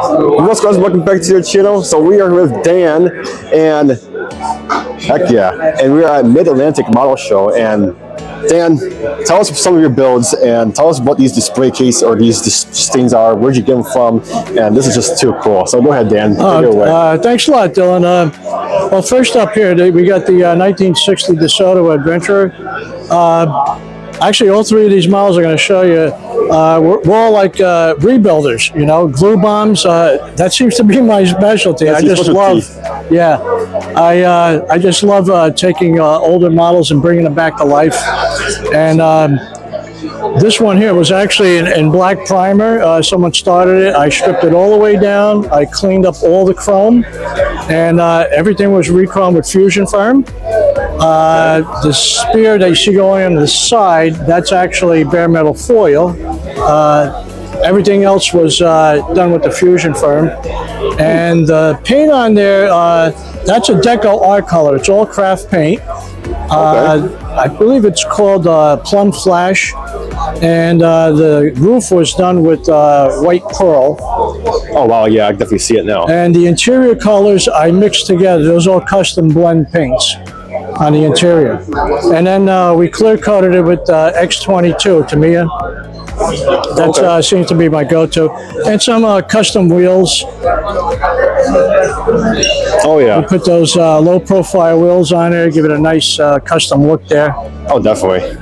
What's guys, welcome back to your channel. So we are with Dan, and heck yeah, and we are at Mid-Atlantic Model Show. And Dan, tell us some of your builds and tell us what these display case or these things are. Where'd you get them from? And this is just too cool. So go ahead, Dan. Take it away. Thanks a lot, Dylan. Well, first up here, we got the 1960 Dotto Adventurer. Actually, all three of these models are going to show you. We're all like rebuilders, you know, glue bombs. That seems to be my specialty. That's I just love, yeah, I just love taking older models and bringing them back to life. And this one here was actually in black primer. Someone started it. I stripped it all the way down. I cleaned up all the chrome, and everything was re-chromed with fusion foam. The spear that you see going on the side, that's actually bare metal foil. Everything else was done with the fusion foam. And the paint on there, that's a deco art color. It's all craft paint. I believe it's called Plum Flash. And the roof was done with white pearl. Oh wow, yeah, I can definitely see it now. And the interior colors I mixed together. Those are all custom blend paints on the interior. And then we clear coated it with X22 Tamiya. That seems to be my go-to. And some custom wheels. Oh yeah. We put those low profile wheels on there, give it a nice custom look there. Oh, definitely.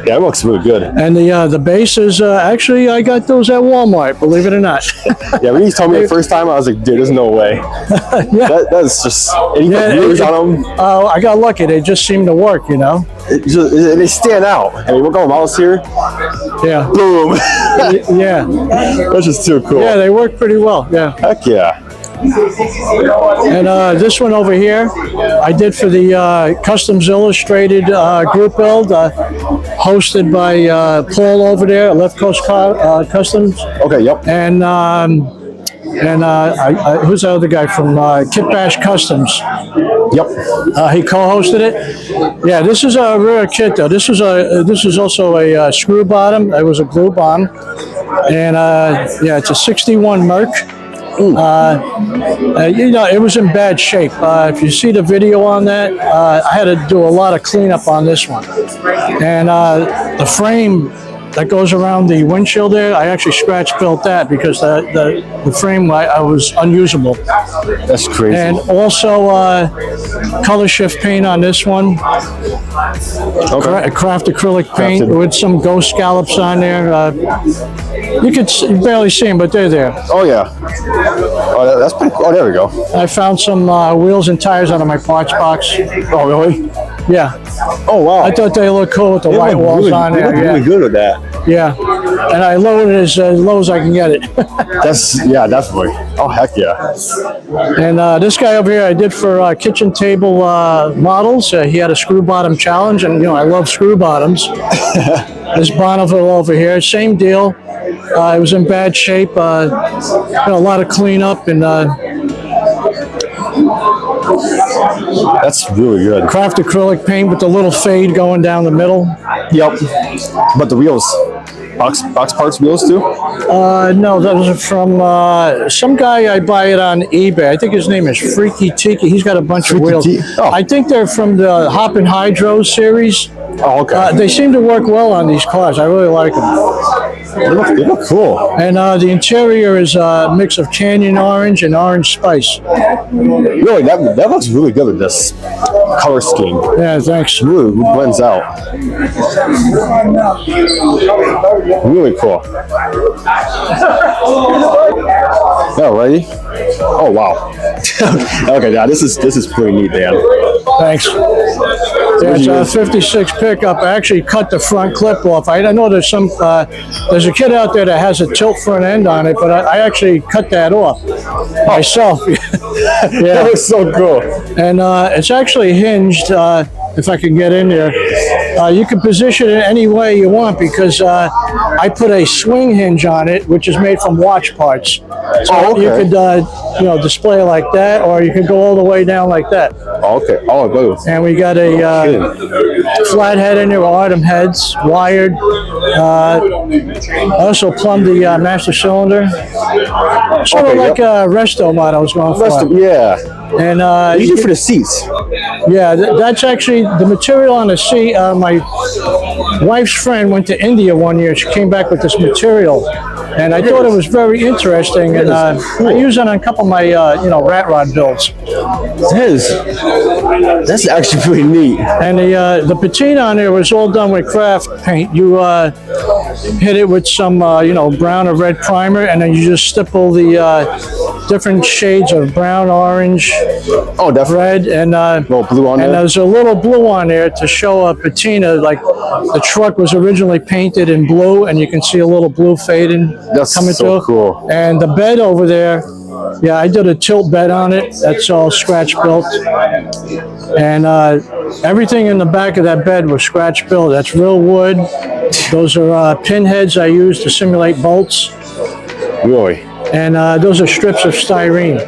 Yeah, it looks really good. And the bases, actually, I got those at Walmart, believe it or not. Yeah, when you told me the first time, I was like, dude, there's no way. Yeah. That's just, and you put mirrors on them. I got lucky. They just seem to work, you know. They stand out. I mean, we're going models here. Yeah. Boom. Yeah. That's just too cool. Yeah, they work pretty well. Yeah. Heck yeah. And this one over here, I did for the Customs Illustrated group build, hosted by Paul over there at Left Coast Customs. Okay, yep. And who's the other guy from Kit Bash Customs? Yep. He co-hosted it. Yeah, this is a rare kit though. This is also a screw bottom. It was a glue bomb, and yeah, it's a 61 Merc. You know, it was in bad shape. If you see the video on that, I had to do a lot of cleanup on this one. And the frame that goes around the windshield there, I actually scratch built that because the frame I was unusable. That's crazy. And also color shift paint on this one. Okay. Craft acrylic paint with some ghost scallops on there. You could barely see them, but they're there. Oh yeah. Oh, that's pretty cool. Oh, there we go. I found some wheels and tires out of my parts box. Oh really? Yeah. Oh wow. I thought they looked cool with the white walls on there. Really good with that. Yeah. And I lowered it as low as I can get it. Yeah, definitely. Oh heck yeah. And this guy over here, I did for kitchen table models. He had a screw bottom challenge, and you know I love screw bottoms. This Bonneville over here, same deal. It was in bad shape. You know, a lot of cleanup and. That's really good. Craft acrylic paint with the little fade going down the middle. Yep. But the wheels, box parts wheels too? No, those are from some guy I buy it on eBay. I think his name is Freaky Tiki. He's got a bunch of wheels. Oh. I think they're from the Hoppin' Hydro series. Oh, okay. They seem to work well on these cars. I really like them. They look cool. And the interior is a mix of canyon orange and orange spice. Really, that looks really good with this color scheme. Yeah, thanks. Really blends out. Really cool. Oh, ready? Oh wow. Okay, now this is pretty neat, Dan. Thanks. Yeah, it's a 56 pickup. I actually cut the front clip off. I know there's some there's a kid out there that has a tilt front end on it, but I actually cut that off myself. Yeah, That was so cool. and it's actually hinged. If I can get in there, you can position it any way you want because I put a swing hinge on it, which is made from watch parts. So you could, you know, display it like that, or you could go all the way down like that. Okay. Oh, both. And we got a flathead in there with Artem heads, wired. I also plumbed the master cylinder. Sort of like a resto mod I was going for. Yeah. And Usually for the seats. yeah, that's actually the material on the seat. My wife's friend went to India one year. She came back with this material, and I thought it was very interesting. And I use it on a couple of my rat rod builds. That's actually pretty neat. And the patina on there was all done with craft paint. You hit it with some brown or red primer, and then you just stipple the different shades of brown, orange, red, and little blue on there. And there's a little blue on there to show a patina. Like the truck was originally painted in blue, and you can see a little blue fading coming so through. Cool. And the bed over there, yeah, I did a tilt bed on it. That's all scratch built. And everything in the back of that bed was scratch built. That's real wood. Those are pin heads I used to simulate bolts. Really? And those are strips of styrene.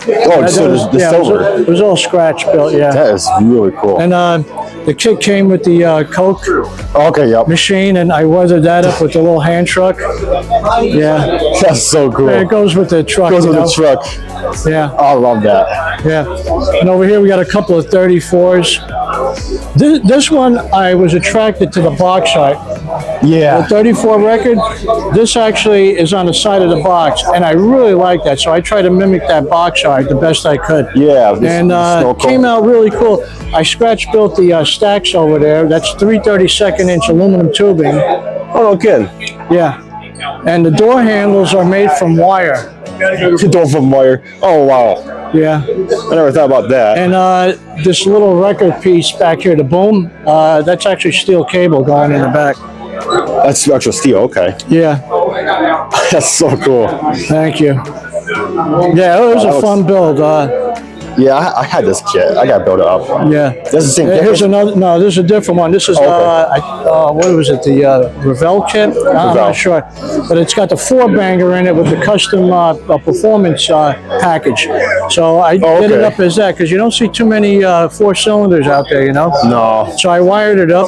Oh, so the silver. It was all scratch built, yeah. That is really cool. And the kit came with the Coke machine, and I weathered that up with the little hand truck. Yeah. That's so cool. And it goes with the truck. Goes with the truck. Yeah. I love that. Yeah. And over here we got a couple of 34s. This one, I was attracted to the box art. Yeah. The 34 record, this actually is on the side of the box, and I really like that, so I try to mimic that box art the best I could. Yeah. And it came out really cool. I scratch built the stacks over there. That's 3/32 inch aluminum tubing. Oh, no kidding. Yeah. And the door handles are made from wire. Door from wire. Oh, wow. Yeah. I never thought about that. And this little record piece back here, the boom, that's actually steel cable going in the back. That's actual steel, okay. Yeah. That's so cool. Thank you. Yeah, it was a fun build. Yeah, I had this kit. I got to build it up. Yeah. That's the same kit? Here's another, no, this is a different one. This is, what was it, the Revell kit? I'm not sure. But it's got the 4-banger in it with the custom performance package. So I did it up as that, because you don't see too many 4-cylinders out there, No. So I wired it up,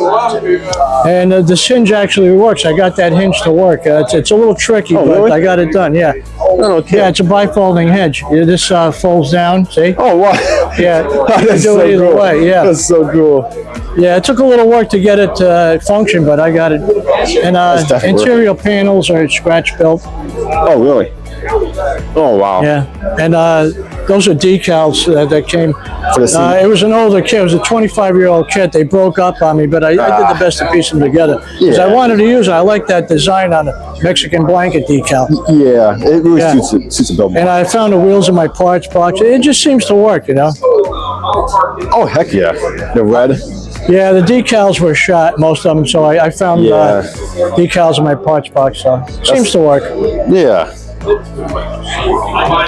and this hinge actually works. I got that hinge to work. It's a little tricky, but really? I got it done, yeah. Yeah, it's a bifolding hinge. This folds down, see? Oh, wow. Yeah, That's do so it either cool. way, yeah. That's so cool. Yeah, it took a little work to get it to function, but I got it. And interior panels are scratch built. Oh, really? Oh, wow. Yeah, and those are decals that came. For the seat. It was an older kit. It was a 25-year-old kit. They broke up on me, but I did the best to piece them together. Because I wanted to use it. I like that design on the Mexican blanket decal. Yeah, it really suits a build more. And I found the wheels in my parts box. It just seems to work, Oh, heck yeah. The red. Yeah, the decals were shot, most of them, so I found decals in my parts box, so it seems to work. Yeah.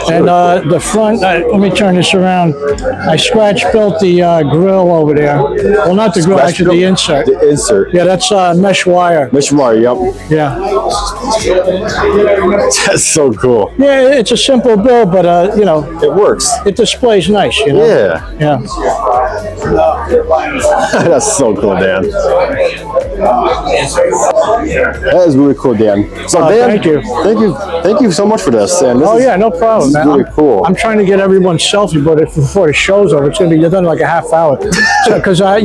And the front, let me turn this around. I scratch built the grill over there. Well, not the grill, actually the insert. The insert. Yeah, that's mesh wire. Mesh wire, yep. Yeah. That's so cool. Yeah, it's a simple build, but it works. It displays nice, Yeah. Yeah. That's so cool, Dan. That is really cool, Dan. So, Dan, thank you so much for this. And this no problem, this man. is really cool. I'm trying to get everyone's selfie, but before the show's over, it's going to be done in like a half hour. Because I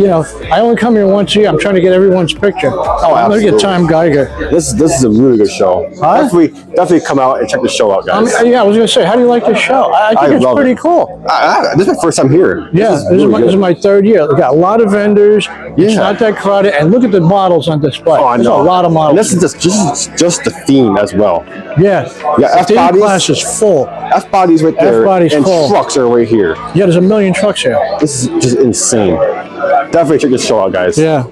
only come here once a year. I'm trying to get everyone's picture. Oh, I'm going to get absolutely. Tom Geiger. This is a really good show. Definitely come out and check the show out, guys. I was going to say, how do you like this show? I think it's pretty cool. This is my first time here. Yeah, this is my third year. We got a lot of vendors. It's not that crowded, and look at the models on display. Oh, I know. There's a lot of models. And this is just the theme as well. Yeah. Yeah, the theme class is full. F bodies right there. F-body's and full. Trucks are right here. Yeah, there's a million trucks here. This is just insane. Definitely check this show out, guys. Yeah.